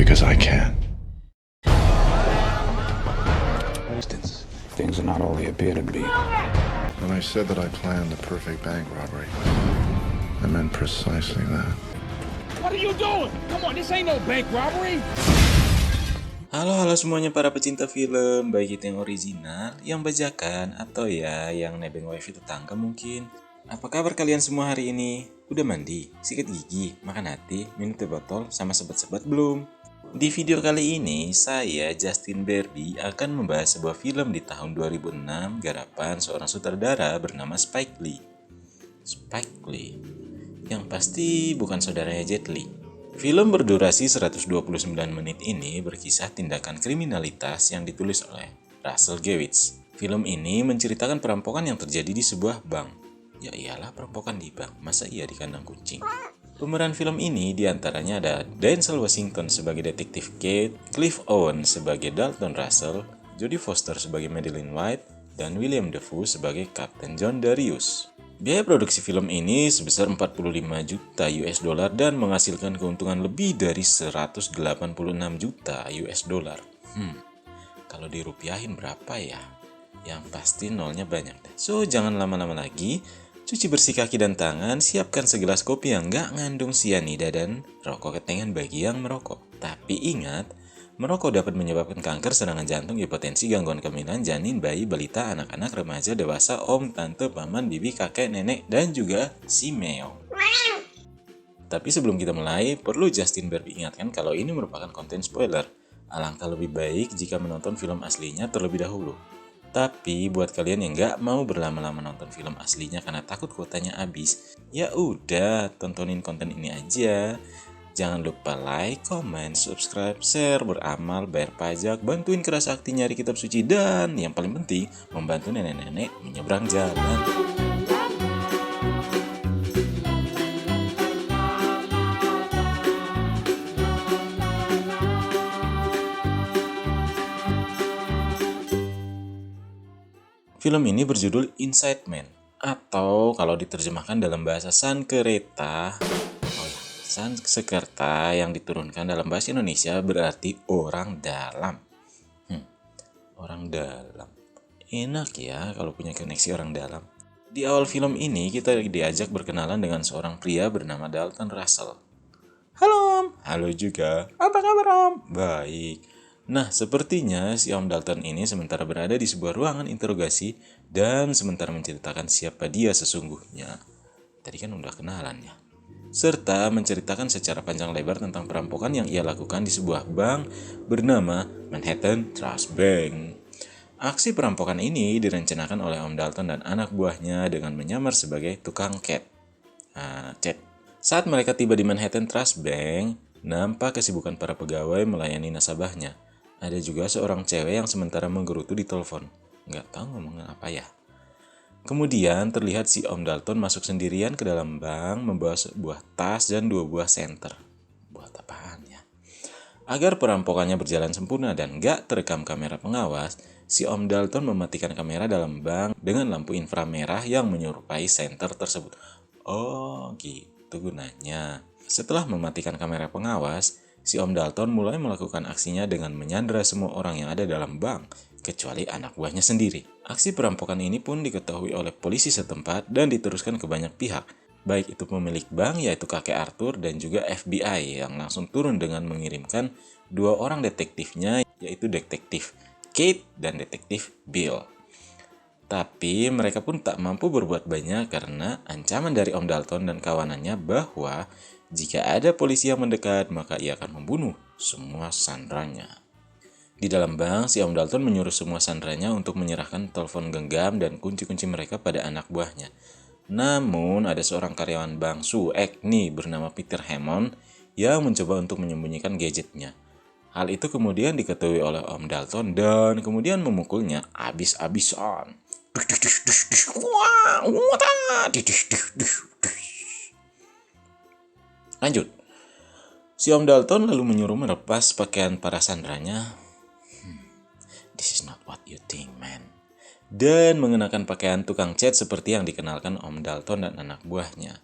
because I can. Things are not all they appear to be. When I said that I planned the perfect bank robbery, I meant precisely that. What are you doing? Come on, this ain't no bank robbery. Halo semuanya para pecinta film, baik itu yang original, yang bajakan, atau ya yang nebeng wifi tetangga mungkin. Apa kabar kalian semua hari ini? Udah mandi, sikat gigi, makan hati, minum teh botol, sama sebat-sebat belum? Di video kali ini, saya Justin Berby akan membahas sebuah film di tahun 2006 garapan seorang sutradara bernama Spike Lee. Spike Lee, yang pasti bukan saudaranya Jet Li. Film berdurasi 129 menit ini berkisah tindakan kriminalitas yang ditulis oleh Russell Gewitz. Film ini menceritakan perampokan yang terjadi di sebuah bank. Ya iyalah, perampokan di bank, masa iya di kandang kucing? Pemeran film ini diantaranya ada Denzel Washington sebagai detektif Kate, Cliff Owen sebagai Dalton Russell, Jodie Foster sebagai Madeline White, dan William Dafoe sebagai Kapten John Darius. Biaya produksi film ini sebesar 45 juta US dollar dan menghasilkan keuntungan lebih dari 186 juta US dollar. Kalau dirupiahin berapa ya? Yang pasti nolnya banyak deh. So, jangan lama-lama lagi. Cuci bersih kaki dan tangan, siapkan segelas kopi yang nggak ngandung sianida dan rokok ketengan bagi yang merokok. Tapi ingat, merokok dapat menyebabkan kanker, serangan jantung, hipertensi, gangguan kehamilan, janin, bayi, balita, anak-anak, remaja, dewasa, om, tante, paman, bibi, kakek, nenek, dan juga si meong. Tapi sebelum kita mulai, perlu Justin Berby ingatkan kalau ini merupakan konten spoiler. Alangkah lebih baik jika menonton film aslinya terlebih dahulu. Tapi buat kalian yang nggak mau berlama-lama nonton film aslinya karena takut kuotanya habis, ya udah tontonin konten ini aja. Jangan lupa like, comment, subscribe, share, beramal, bayar pajak, bantuin keras akti nyari kitab suci, dan yang paling penting membantu nenek-nenek menyeberang jalan. Film ini berjudul Inside Man, atau kalau diterjemahkan dalam bahasa Sanskerta, Sanskerta yang diturunkan dalam bahasa Indonesia berarti orang dalam. Orang dalam. Enak ya kalau punya koneksi orang dalam. Di awal film ini kita diajak berkenalan dengan seorang pria bernama Dalton Russell. Halo Om. Halo juga. Apa kabar Om? Baik. Nah, sepertinya si Om Dalton ini sementara berada di sebuah ruangan interogasi dan sementara menceritakan siapa dia sesungguhnya. Tadi kan udah kenalan ya. Serta menceritakan secara panjang lebar tentang perampokan yang ia lakukan di sebuah bank bernama Manhattan Trust Bank. Aksi perampokan ini direncanakan oleh Om Dalton dan anak buahnya dengan menyamar sebagai tukang cat. Saat mereka tiba di Manhattan Trust Bank, nampak kesibukan para pegawai melayani nasabahnya. Ada juga seorang cewek yang sementara menggerutu di telepon. Nggak tahu ngomongin apa ya. Kemudian terlihat si Om Dalton masuk sendirian ke dalam bank membawa sebuah tas dan 2 buah senter. Buat apaan ya? Agar perampokannya berjalan sempurna dan nggak terekam kamera pengawas, si Om Dalton mematikan kamera dalam bank dengan lampu inframerah yang menyerupai senter tersebut. Oh, gitu gunanya. Setelah mematikan kamera pengawas, si Om Dalton mulai melakukan aksinya dengan menyandra semua orang yang ada dalam bank, kecuali anak buahnya sendiri. Aksi perampokan ini pun diketahui oleh polisi setempat dan diteruskan ke banyak pihak, baik itu pemilik bank yaitu kakek Arthur dan juga FBI yang langsung turun dengan mengirimkan 2 orang detektifnya, yaitu detektif Kate dan detektif Bill. Tapi mereka pun tak mampu berbuat banyak karena ancaman dari Om Dalton dan kawanannya bahwa jika ada polisi yang mendekat, maka ia akan membunuh semua sandranya. Di dalam bank, si Om Dalton menyuruh semua sandranya untuk menyerahkan telepon genggam dan kunci-kunci mereka pada anak buahnya. Namun, ada seorang karyawan bank Suek nih bernama Peter Hammond yang mencoba untuk menyembunyikan gadgetnya. Hal itu kemudian diketahui oleh Om Dalton dan kemudian memukulnya abis-abisan. Lanjut. Si Om Dalton lalu menyuruh melepas pakaian para sandranya. This is not what you think, man. Dan mengenakan pakaian tukang cat seperti yang dikenalkan Om Dalton dan anak buahnya.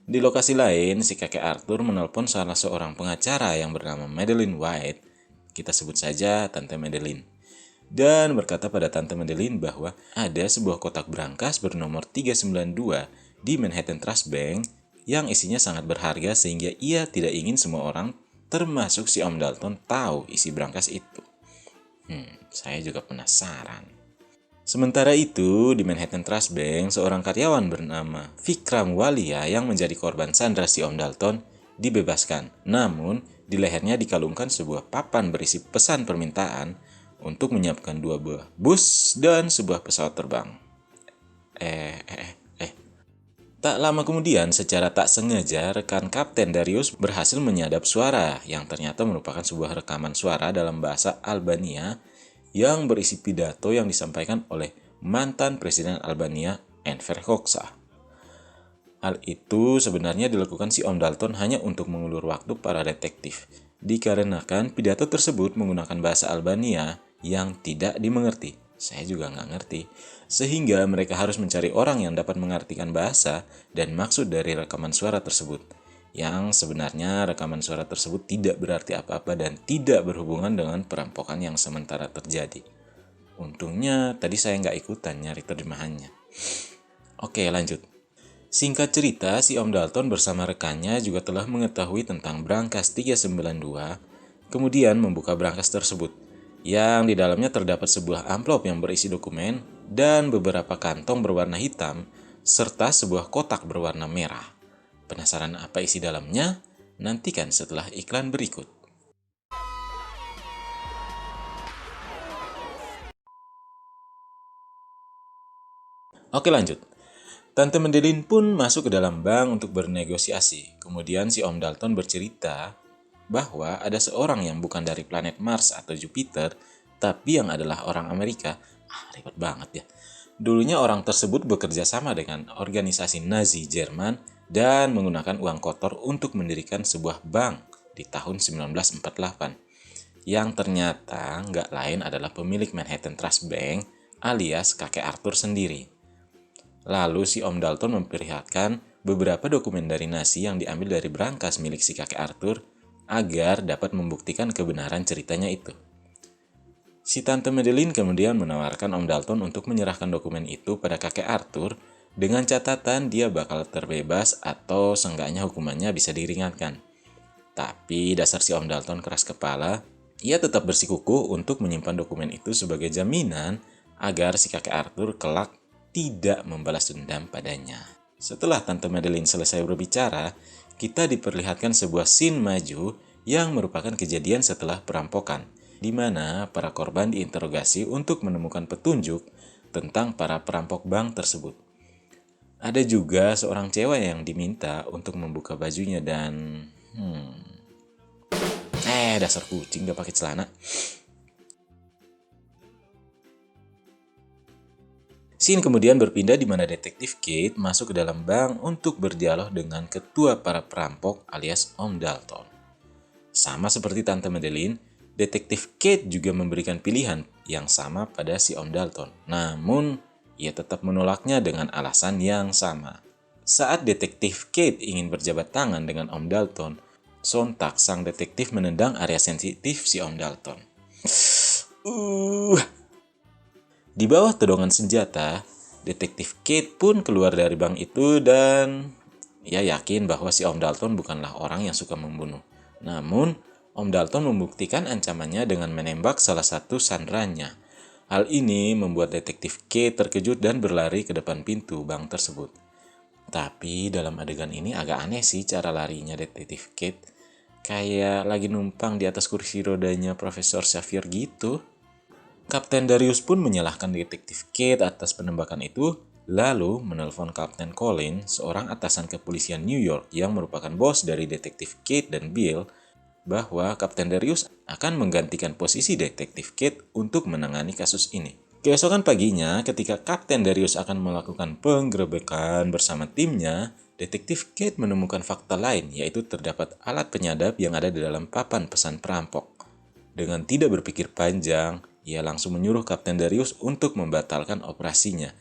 Di lokasi lain, si kakek Arthur menelpon salah seorang pengacara yang bernama Madeline White, kita sebut saja Tante Madeline, dan berkata pada Tante Madeline bahwa ada sebuah kotak brankas bernomor 392 di Manhattan Trust Bank yang isinya sangat berharga sehingga ia tidak ingin semua orang, termasuk si Om Dalton, tahu isi brankas itu. Saya juga penasaran. Sementara itu, di Manhattan Trust Bank, seorang karyawan bernama Vikram Walia yang menjadi korban sandra si Om Dalton dibebaskan. Namun, di lehernya dikalungkan sebuah papan berisi pesan permintaan untuk menyiapkan 2 buah bus dan sebuah pesawat terbang. Tak lama kemudian, secara tak sengaja, rekan Kapten Darius berhasil menyadap suara yang ternyata merupakan sebuah rekaman suara dalam bahasa Albania yang berisi pidato yang disampaikan oleh mantan Presiden Albania Enver Hoxha. Hal itu sebenarnya dilakukan si Om Dalton hanya untuk mengulur waktu para detektif, dikarenakan pidato tersebut menggunakan bahasa Albania yang tidak dimengerti. Saya juga nggak ngerti. Sehingga mereka harus mencari orang yang dapat mengartikan bahasa dan maksud dari rekaman suara tersebut. Yang sebenarnya rekaman suara tersebut tidak berarti apa-apa dan tidak berhubungan dengan perampokan yang sementara terjadi. Untungnya tadi saya nggak ikutan nyari terjemahannya. Oke, lanjut. Singkat cerita, si Om Dalton bersama rekannya juga telah mengetahui tentang brankas 392, kemudian membuka brankas tersebut, yang di dalamnya terdapat sebuah amplop yang berisi dokumen dan beberapa kantong berwarna hitam, serta sebuah kotak berwarna merah. Penasaran apa isi dalamnya? Nantikan setelah iklan berikut. Oke, lanjut. Tante Madeline pun masuk ke dalam bank untuk bernegosiasi. Kemudian si Om Dalton bercerita bahwa ada seorang yang bukan dari planet Mars atau Jupiter, tapi yang adalah orang Amerika. Ribet banget ya. Dulunya orang tersebut bekerja sama dengan organisasi Nazi Jerman dan menggunakan uang kotor untuk mendirikan sebuah bank di tahun 1948. Yang ternyata nggak lain adalah pemilik Manhattan Trust Bank alias kakek Arthur sendiri. Lalu si Om Dalton memperlihatkan beberapa dokumen dari Nazi yang diambil dari brankas milik si kakek Arthur agar dapat membuktikan kebenaran ceritanya itu. Si Tante Madeline kemudian menawarkan Om Dalton untuk menyerahkan dokumen itu pada kakek Arthur dengan catatan dia bakal terbebas atau seenggaknya hukumannya bisa diringankan. Tapi dasar si Om Dalton keras kepala, ia tetap bersikukuh untuk menyimpan dokumen itu sebagai jaminan agar si kakek Arthur kelak tidak membalas dendam padanya. Setelah Tante Madeline selesai berbicara, kita diperlihatkan sebuah scene maju yang merupakan kejadian setelah perampokan, di mana para korban diinterogasi untuk menemukan petunjuk tentang para perampok bank tersebut. Ada juga seorang cewek yang diminta untuk membuka bajunya dan... dasar kucing gak pakai celana. Scene kemudian berpindah di mana detektif Kate masuk ke dalam bank untuk berdialog dengan ketua para perampok alias Om Dalton. Sama seperti Tante Madeline, detektif Kate juga memberikan pilihan yang sama pada si Om Dalton. Namun, ia tetap menolaknya dengan alasan yang sama. Saat detektif Kate ingin berjabat tangan dengan Om Dalton, sontak sang detektif menendang area sensitif si Om Dalton. Di bawah todongan senjata, detektif Kate pun keluar dari bank itu dan ia yakin bahwa si Om Dalton bukanlah orang yang suka membunuh. Namun, Om Dalton membuktikan ancamannya dengan menembak salah satu sandranya. Hal ini membuat detektif Kate terkejut dan berlari ke depan pintu bank tersebut. Tapi dalam adegan ini agak aneh sih cara larinya detektif Kate. Kayak lagi numpang di atas kursi rodanya Profesor Xavier gitu. Kapten Darius pun menyalahkan detektif Kate atas penembakan itu, lalu menelpon Kapten Colin, seorang atasan kepolisian New York yang merupakan bos dari detektif Kate dan Bill, bahwa Kapten Darius akan menggantikan posisi detektif Kate untuk menangani kasus ini. Keesokan paginya, ketika Kapten Darius akan melakukan penggerebekan bersama timnya, detektif Kate menemukan fakta lain, yaitu terdapat alat penyadap yang ada di dalam papan pesan perampok. Dengan tidak berpikir panjang, ia langsung menyuruh Kapten Darius untuk membatalkan operasinya.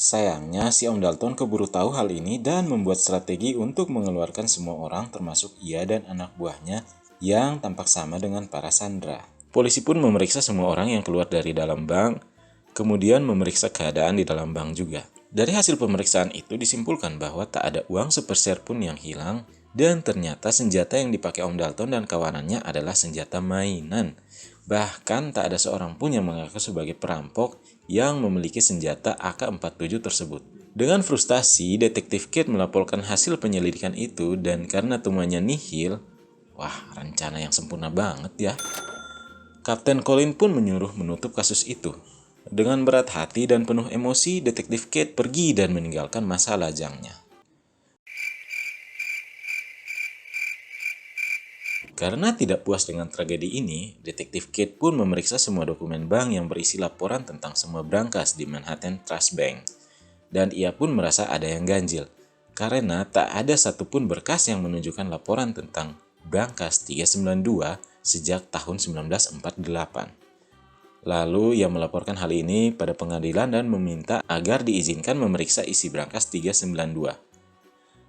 Sayangnya, si Om Dalton keburu tahu hal ini dan membuat strategi untuk mengeluarkan semua orang termasuk ia dan anak buahnya yang tampak sama dengan para sandera. Polisi pun memeriksa semua orang yang keluar dari dalam bank, kemudian memeriksa keadaan di dalam bank juga. Dari hasil pemeriksaan itu disimpulkan bahwa tak ada uang sepeser pun yang hilang, dan ternyata senjata yang dipakai Om Dalton dan kawanannya adalah senjata mainan. Bahkan tak ada seorang pun yang mengaku sebagai perampok yang memiliki senjata AK-47 tersebut. Dengan frustasi, Detektif Kate melaporkan hasil penyelidikan itu dan karena temuannya nihil, wah rencana yang sempurna banget ya. Kapten Colin pun menyuruh menutup kasus itu. Dengan berat hati dan penuh emosi, Detektif Kate pergi dan meninggalkan masa lajangnya. Karena tidak puas dengan tragedi ini, Detektif Kate pun memeriksa semua dokumen bank yang berisi laporan tentang semua brankas di Manhattan Trust Bank. Dan ia pun merasa ada yang ganjil, karena tak ada satupun berkas yang menunjukkan laporan tentang brankas 392 sejak tahun 1948. Lalu ia melaporkan hal ini pada pengadilan dan meminta agar diizinkan memeriksa isi brankas 392.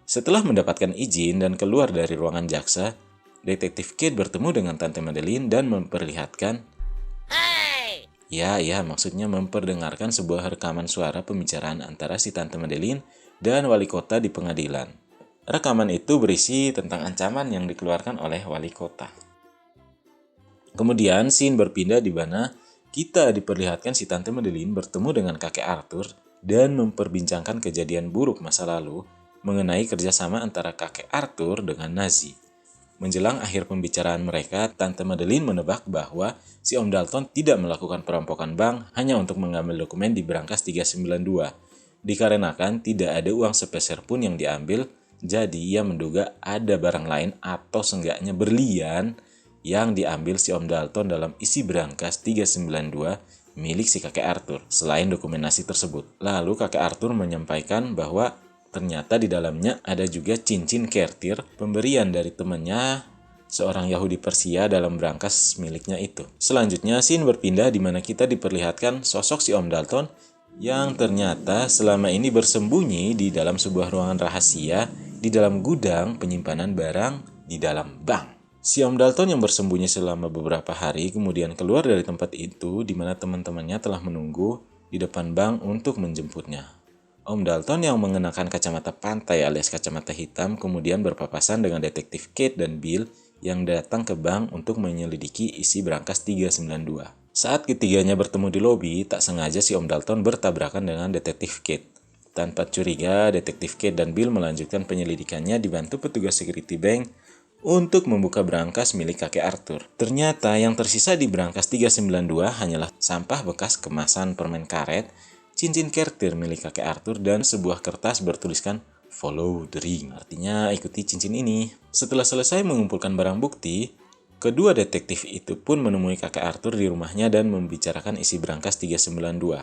Setelah mendapatkan izin dan keluar dari ruangan jaksa, Detektif Kate bertemu dengan Tante Madeline dan memperlihatkan maksudnya memperdengarkan sebuah rekaman suara pembicaraan antara si Tante Madeline dan wali kota di pengadilan. Rekaman itu berisi tentang ancaman yang dikeluarkan oleh wali kota. Kemudian scene berpindah di mana kita diperlihatkan si Tante Madeline bertemu dengan kakek Arthur dan memperbincangkan kejadian buruk masa lalu mengenai kerjasama antara kakek Arthur dengan Nazi. Menjelang akhir pembicaraan mereka, Tante Madeline menebak bahwa si Om Dalton tidak melakukan perampokan bank hanya untuk mengambil dokumen di brankas 392. Dikarenakan tidak ada uang sepeser pun yang diambil, jadi ia menduga ada barang lain atau seenggaknya berlian yang diambil si Om Dalton dalam isi brankas 392 milik si kakek Arthur, selain dokumentasi tersebut. Lalu kakek Arthur menyampaikan bahwa ternyata di dalamnya ada juga cincin kertir pemberian dari temannya, seorang Yahudi Persia dalam brankas miliknya itu. Selanjutnya scene berpindah di mana kita diperlihatkan sosok si Om Dalton yang ternyata selama ini bersembunyi di dalam sebuah ruangan rahasia di dalam gudang penyimpanan barang di dalam bank. Si Om Dalton yang bersembunyi selama beberapa hari kemudian keluar dari tempat itu di mana teman-temannya telah menunggu di depan bank untuk menjemputnya. Om Dalton yang mengenakan kacamata pantai alias kacamata hitam kemudian berpapasan dengan Detektif Kate dan Bill yang datang ke bank untuk menyelidiki isi brankas 392. Saat ketiganya bertemu di lobi, tak sengaja si Om Dalton bertabrakan dengan Detektif Kate. Tanpa curiga, Detektif Kate dan Bill melanjutkan penyelidikannya dibantu petugas security bank untuk membuka brankas milik kakek Arthur. Ternyata yang tersisa di brankas 392 hanyalah sampah bekas kemasan permen karet, cincin kertir milik kakek Arthur, dan sebuah kertas bertuliskan "Follow the ring", artinya ikuti cincin ini. Setelah selesai mengumpulkan barang bukti, kedua detektif itu pun menemui kakek Arthur di rumahnya dan membicarakan isi brankas 392.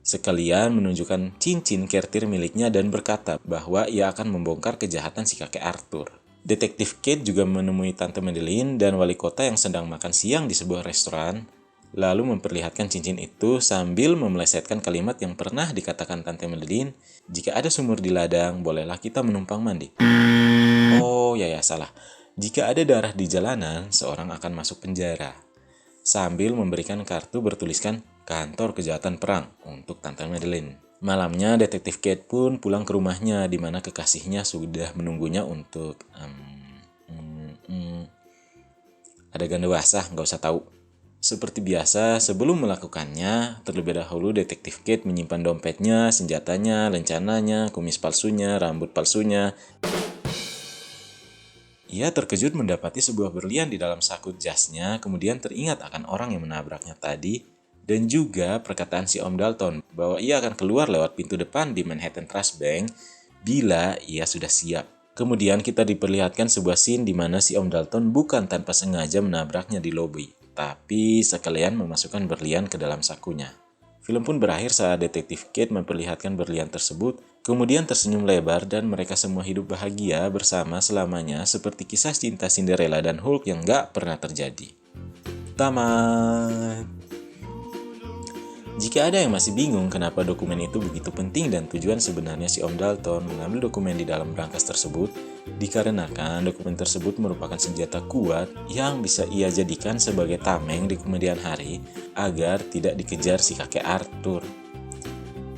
Sekalian menunjukkan cincin kertir miliknya dan berkata bahwa ia akan membongkar kejahatan si kakek Arthur. Detektif Kate juga menemui Tante Madeline dan wali kota yang sedang makan siang di sebuah restoran, lalu memperlihatkan cincin itu sambil memelesetkan kalimat yang pernah dikatakan Tante Madeline, "Jika ada sumur di ladang, bolehlah kita menumpang mandi." Salah. "Jika ada darah di jalanan, seorang akan masuk penjara." Sambil memberikan kartu bertuliskan "Kantor Kejahatan Perang" untuk Tante Madeline. Malamnya, Detektif Kate pun pulang ke rumahnya di mana kekasihnya sudah menunggunya untuk adegan dewasa, nggak usah tahu. Seperti biasa, sebelum melakukannya, terlebih dahulu Detektif Kate menyimpan dompetnya, senjatanya, lencananya, kumis palsunya, rambut palsunya. Ia terkejut mendapati sebuah berlian di dalam saku jasnya, kemudian teringat akan orang yang menabraknya tadi, dan juga perkataan si Om Dalton bahwa ia akan keluar lewat pintu depan di Manhattan Trust Bank bila ia sudah siap. Kemudian kita diperlihatkan sebuah scene di mana si Om Dalton bukan tanpa sengaja menabraknya di lobi, tapi sekalian memasukkan berlian ke dalam sakunya. Film pun berakhir saat Detektif Kate memperlihatkan berlian tersebut, kemudian tersenyum lebar dan mereka semua hidup bahagia bersama selamanya seperti kisah cinta Cinderella dan Hulk yang gak pernah terjadi. Tamat. Jika ada yang masih bingung kenapa dokumen itu begitu penting dan tujuan sebenarnya si Om Dalton mengambil dokumen di dalam brankas tersebut, dikarenakan dokumen tersebut merupakan senjata kuat yang bisa ia jadikan sebagai tameng di kemudian hari agar tidak dikejar si kakek Arthur.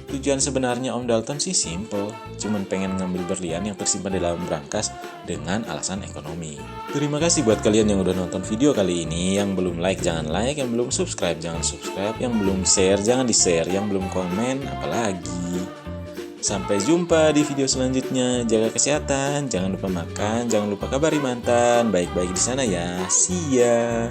Tujuan sebenarnya Om Dalton sih simple, cuman pengen ngambil berlian yang tersimpan di dalam brankas dengan alasan ekonomi. Terima kasih buat kalian yang udah nonton video kali ini. Yang belum like jangan like, yang belum subscribe jangan subscribe, yang belum share jangan di-share, yang belum komen apalagi. Sampai jumpa di video selanjutnya. Jaga kesehatan, jangan lupa makan, jangan lupa kabari mantan. Baik-baik di sana ya. See ya.